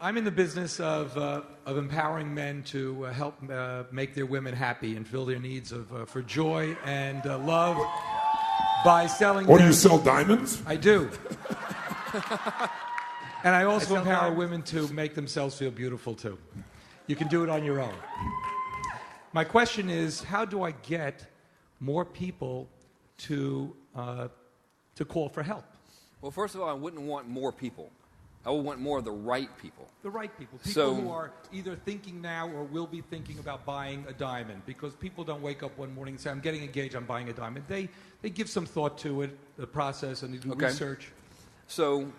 I'm in the business of empowering men to help make their women happy and fill their needs for joy and love by selling Or do them. you sell diamonds? I do. And I also empower women to make themselves feel beautiful, too. You can do it on your own. My question is, how do I get more people to call for help? Well, first of all, I wouldn't want more people. I would want more of the right people. The right people. People who are either thinking now or will be thinking about buying a diamond. Because people don't wake up one morning and say, I'm getting engaged, I'm buying a diamond. They give some thought to it, the process, and they do research. So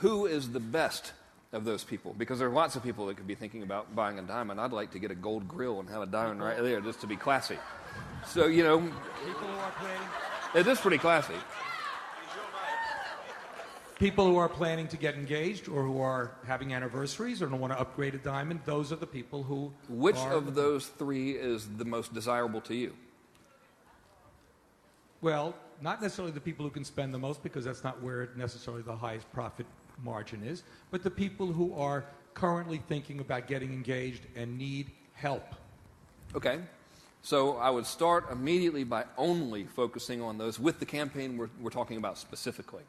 who is the best of those people? Because there are lots of people that could be thinking about buying a diamond. I'd like to get a gold grill and have a diamond right there just to be classy. So, you know, People who are planning... it is pretty classy. People who are planning to get engaged or who are having anniversaries or don't want to upgrade a diamond, those are the people who Which of those three is the most desirable to you? Well, not necessarily the people who can spend the most, because that's not where necessarily the highest profit margin is, but the people who are currently thinking about getting engaged and need help. Okay. So I would start immediately by only focusing on those with the campaign we're talking about specifically.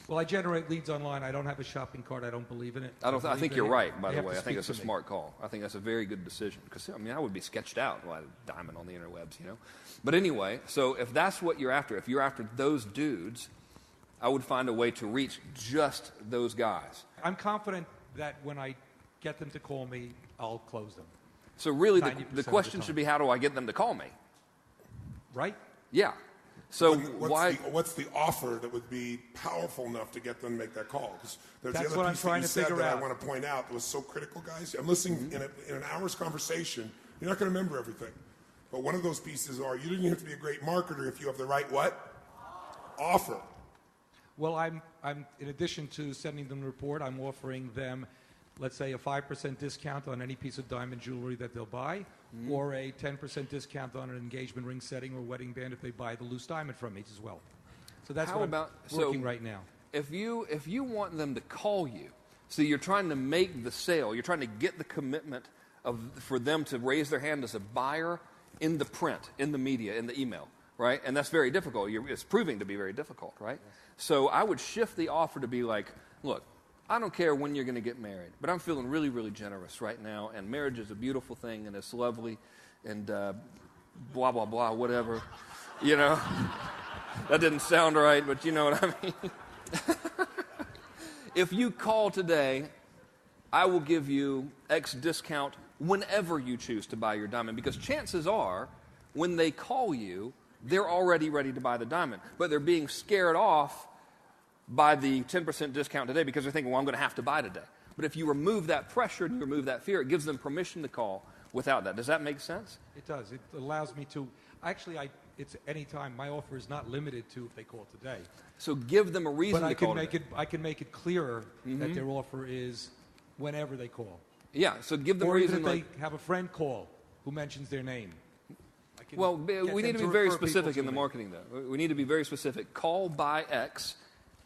Well, I generate leads online. I don't have a shopping cart. I don't believe in it. I think you're right, by the way. I think it's that's a smart call. I think that's a very good decision. Because, I mean, I would be sketched out by a diamond on the interwebs, you know. But anyway, so if that's what you're after, if you're after those dudes, I would find a way to reach just those guys. I'm confident that when I get them to call me, I'll close them. So really, 90% the question should be, how do I get them to call me? Right? Yeah. So what's the offer that would be powerful enough to get them to make that call? Because there's That's the what other I'm piece trying that to you said figure that out. I want to point out that was so critical, guys. I'm listening in an hour's conversation. You're not going to remember everything. But one of those pieces are you don't even have to be a great marketer if you have the right what? Offer. Well, I'm in addition to sending them the report, I'm offering them, let's say, a 5% discount on any piece of diamond jewelry that they'll buy, or a 10% discount on an engagement ring setting or wedding band if they buy the loose diamond from me as well. So that's what I'm working right now. If you want them to call you, so you're trying to make the sale, you're trying to get the commitment for them to raise their hand as a buyer in the print, in the media, in the email, right? And that's very difficult. It's proving to be very difficult, right? Yes. So I would shift the offer to be like, look, I don't care when you're going to get married, but I'm feeling really, really generous right now, and marriage is a beautiful thing, and it's lovely, and blah, blah, blah, whatever. You know, that didn't sound right, but you know what I mean. If you call today, I will give you X discount whenever you choose to buy your diamond, because chances are, when they call you, they're already ready to buy the diamond, but they're being scared off by the 10% discount today because they're thinking, well, I'm going to have to buy today. But if you remove that pressure and you remove that fear, it gives them permission to call without that. Does that make sense? It does. It allows me to... Actually, it's any time. My offer is not limited to if they call today. So give them a reason to call today. I can make it clearer that their offer is whenever they call. Yeah, so give them a reason. Or even if they have a friend call who mentions their name. Well, we need to be very specific in the marketing, though. We need to be very specific. Call by X,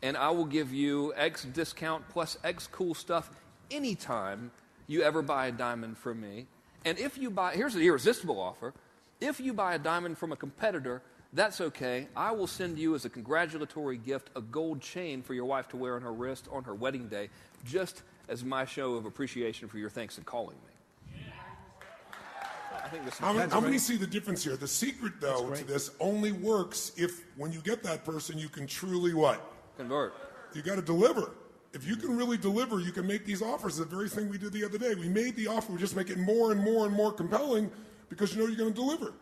and I will give you X discount plus X cool stuff anytime you ever buy a diamond from me. And if you buy, here's the irresistible offer. If you buy a diamond from a competitor, that's okay. I will send you as a congratulatory gift a gold chain for your wife to wear on her wrist on her wedding day, just as my show of appreciation for your thanks in calling me. How many see the difference here? The secret, though, to this only works if, when you get that person, you can truly what? Convert. You got to deliver. If you can really deliver, you can make these offers. The very thing we did the other day. We made the offer. We just make it more and more and more compelling because you know you're going to deliver.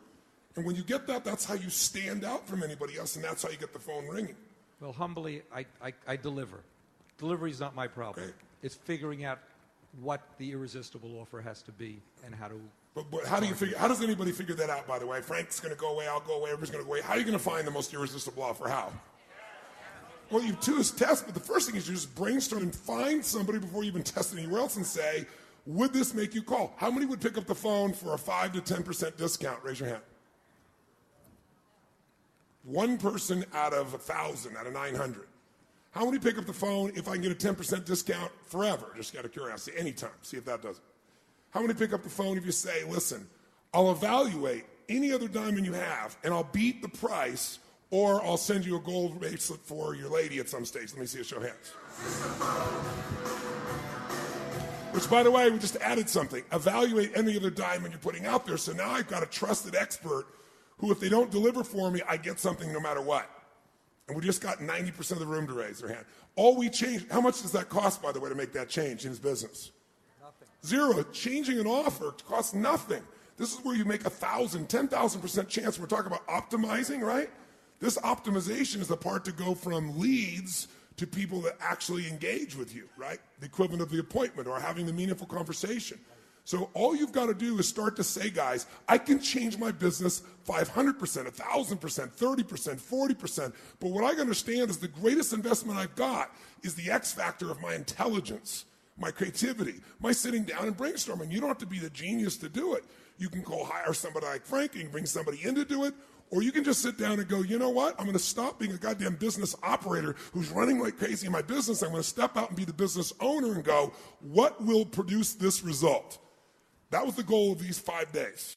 And when you get that, that's how you stand out from anybody else, and that's how you get the phone ringing. Well, humbly, I deliver. Delivery is not my problem. Okay. It's figuring out what the irresistible offer has to be and how to... But how do you figure? How does anybody figure that out? By the way, Frank's going to go away. I'll go away. Everybody's going to go away. How are you going to find the most irresistible offer? How? Well, you do is test, but the first thing is you just brainstorm and find somebody before you even test anywhere else and say, would this make you call? How many would pick up the phone for a 5 to 10% discount? Raise your hand. One person out of 1,000, out of 900. How many pick up the phone if I can get a 10% discount forever? Just out of curiosity, anytime. See if that does it. How many pick up the phone if you say, listen, I'll evaluate any other diamond you have, and I'll beat the price, or I'll send you a gold bracelet for your lady at some stage. Let me see a show of hands. Which, by the way, we just added something. Evaluate any other diamond you're putting out there. So now I've got a trusted expert who, if they don't deliver for me, I get something no matter what. And we just got 90% of the room to raise their hand. All we changed, how much does that cost, by the way, to make that change in his business? Nothing. Zero. Changing an offer costs nothing. This is where you make 1,000, 10,000% chance. We're talking about optimizing, right? This optimization is the part to go from leads to people that actually engage with you, right? The equivalent of the appointment or having the meaningful conversation. So all you've got to do is start to say, guys, I can change my business 500%, 1,000%, 30%, 40%. But what I understand is the greatest investment I've got is the X factor of my intelligence, my creativity, my sitting down and brainstorming. You don't have to be the genius to do it. You can go hire somebody like Frank, you can bring somebody in to do it, or you can just sit down and go, you know what? I'm going to stop being a goddamn business operator who's running like crazy in my business. I'm going to step out and be the business owner and go, what will produce this result? That was the goal of these 5 days.